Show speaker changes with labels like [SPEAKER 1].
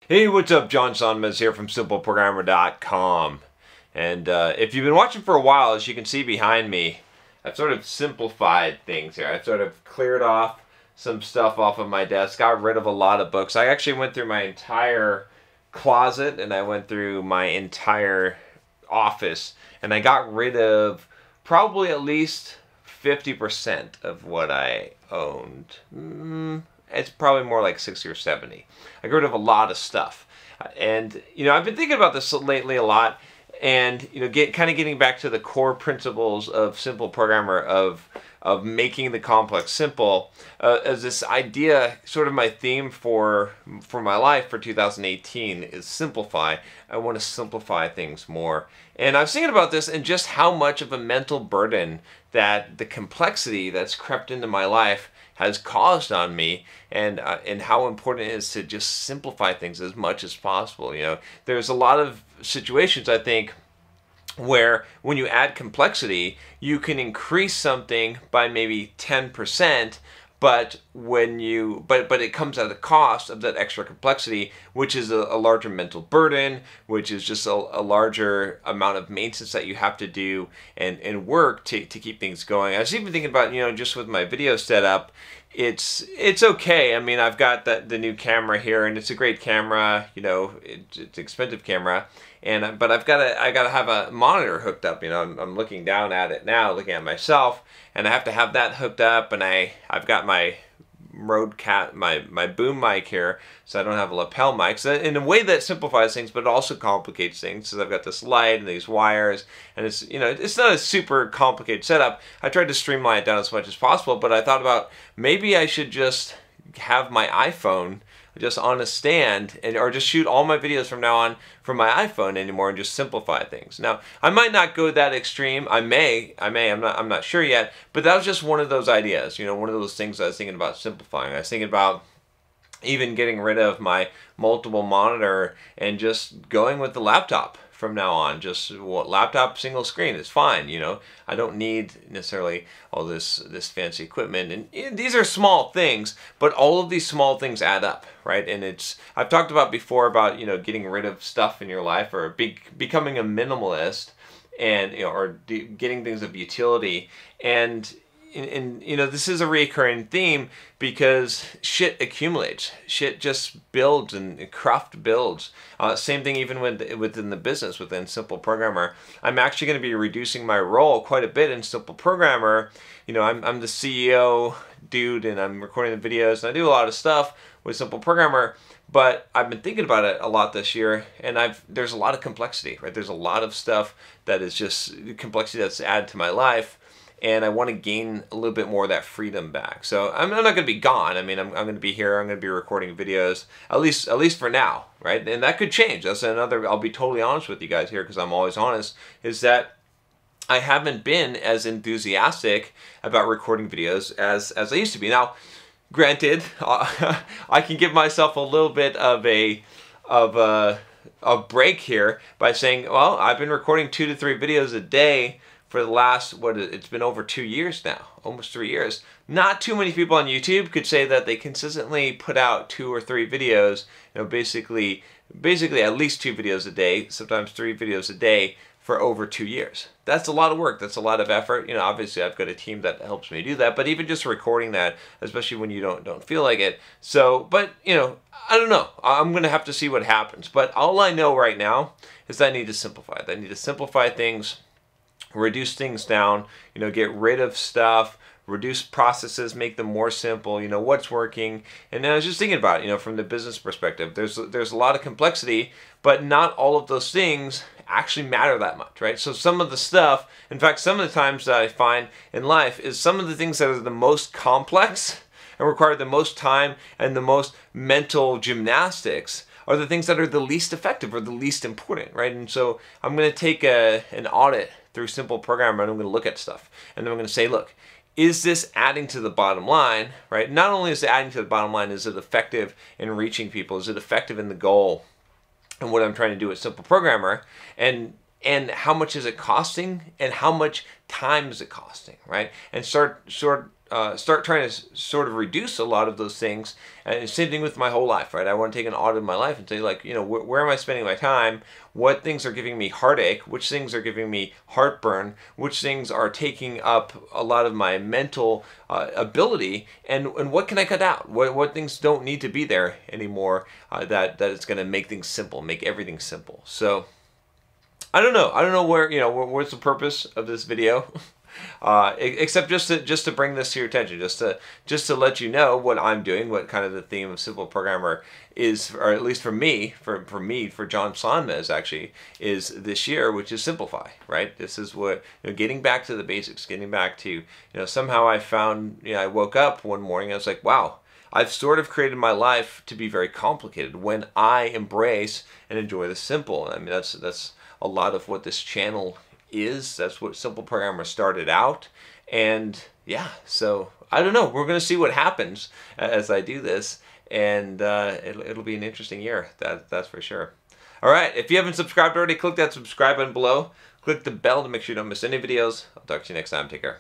[SPEAKER 1] Hey, what's up? John Sonmez here from SimpleProgrammer.com. And if you've been watching for a while, as you can see behind me, I've sort of simplified things here. I've sort of cleared off some stuff off of my desk, got rid of a lot of books. I actually went through my entire closet and I went through my entire office and I got rid of probably at least 50% of what I owned. It's probably more like 60 or 70. I got rid of a lot of stuff. And, I've been thinking about this lately a lot. And, kind of getting back to the core principles of Simple Programmer, of making the complex simple, as this idea, sort of my theme for my life for 2018 is simplify. I want to simplify things more. And I was thinking about this and just how much of a mental burden that the complexity that's crept into my life has caused on me, and how important it is to just simplify things as much as possible. There's a lot of situations, I think, where when you add complexity, you can increase something by maybe 10%, but it comes at the cost of that extra complexity, which is a larger mental burden, which is just a larger amount of maintenance that you have to do and work to keep things going. I was even thinking about, just with my video setup, it's okay. I mean, I've got the new camera here, and it's a great camera. It's an expensive camera, but I gotta have a monitor hooked up. I'm looking down at it now, looking at myself, and I have to have that hooked up. And I've got my my boom mic here, so I don't have a lapel mic. So in a way that simplifies things, but it also complicates things. So I've got this light and these wires, and it's not a super complicated setup. I tried to streamline it down as much as possible, but I thought about maybe I should just have my iPhone just on a stand, or just shoot all my videos from now on from my iPhone anymore and just simplify things. Now, I might not go that extreme. I may, I'm not sure yet, but that was just one of those ideas, one of those things I was thinking about simplifying. I was thinking about even getting rid of my multiple monitor and just going with the laptop from now on. Just laptop single screen is fine. I don't need necessarily all this fancy equipment, and these are small things, but all of these small things add up, right? And I've talked about before about getting rid of stuff in your life, or becoming a minimalist, and or getting things of utility. And this is a recurring theme because shit accumulates. Shit just builds, and craft builds. Same thing even within the business, within Simple Programmer. I'm actually going to be reducing my role quite a bit in Simple Programmer. I'm the CEO dude, and I'm recording the videos, and I do a lot of stuff with Simple Programmer. But I've been thinking about it a lot this year, and there's a lot of complexity, right? There's a lot of stuff that is just complexity that's added to my life. And I want to gain a little bit more of that freedom back. So I'm not going to be gone. I mean, I'm going to be here. I'm going to be recording videos, at least for now, right? And that could change. That's another. I'll be totally honest with you guys here, because I'm always honest. Is that I haven't been as enthusiastic about recording videos as I used to be. Now, granted, I can give myself a little bit of a break here by saying, well, I've been recording 2 to 3 videos a day for the last, it's been over 2 years now, almost 3 years. Not too many people on YouTube could say that they consistently put out 2 or 3 videos, basically at least 2 videos a day, sometimes 3 videos a day for over 2 years. That's a lot of work. That's a lot of effort. Obviously I've got a team that helps me do that, but even just recording that, especially when you don't feel like it. So, but I don't know. I'm going to have to see what happens. But all I know right now is that I need to simplify. I need to simplify things, reduce things down, get rid of stuff, reduce processes, make them more simple, what's working. And then I was just thinking about, from the business perspective, there's a lot of complexity, but not all of those things actually matter that much, right? So some of the stuff, in fact, some of the times that I find in life is some of the things that are the most complex and require the most time and the most mental gymnastics are the things that are the least effective or the least important, right? And so I'm going to take an audit through Simple Programmer, and I'm going to look at stuff. And then I'm going to say, look, is this adding to the bottom line, right? Not only is it adding to the bottom line, is it effective in reaching people? Is it effective in the goal and what I'm trying to do with Simple Programmer? And how much is it costing? And how much time is it costing, right? And start start trying to sort of reduce a lot of those things. And same thing with my whole life, right? I want to take an audit of my life and say, like, you know, where am I spending my time? What things are giving me heartache? Which things are giving me heartburn? Which things are taking up a lot of my mental ability? And what can I cut out? What things don't need to be there anymore? That it's going to make things simple, make everything simple. So I don't know. I don't know where, you know, what's the purpose of this video. Except just to bring this to your attention, just to let you know what I'm doing, what kind of the theme of Simple Programmer is, or at least for me, for John Sonmez actually, is this year, which is simplify, right? This is what, you know, getting back to the basics, getting back to, you know, somehow I found, you know, I woke up one morning and I was like, wow, I've sort of created my life to be very complicated when I embrace and enjoy the simple. I mean, that's a lot of what this channel is. That's what Simple Programmer started out. And yeah, so I don't know, we're gonna see what happens as I do this, and it'll be an interesting year, that's for sure. All right, if you haven't subscribed already, click that subscribe button below, click the bell to make sure you don't miss any videos. I'll talk to you next time. Take care.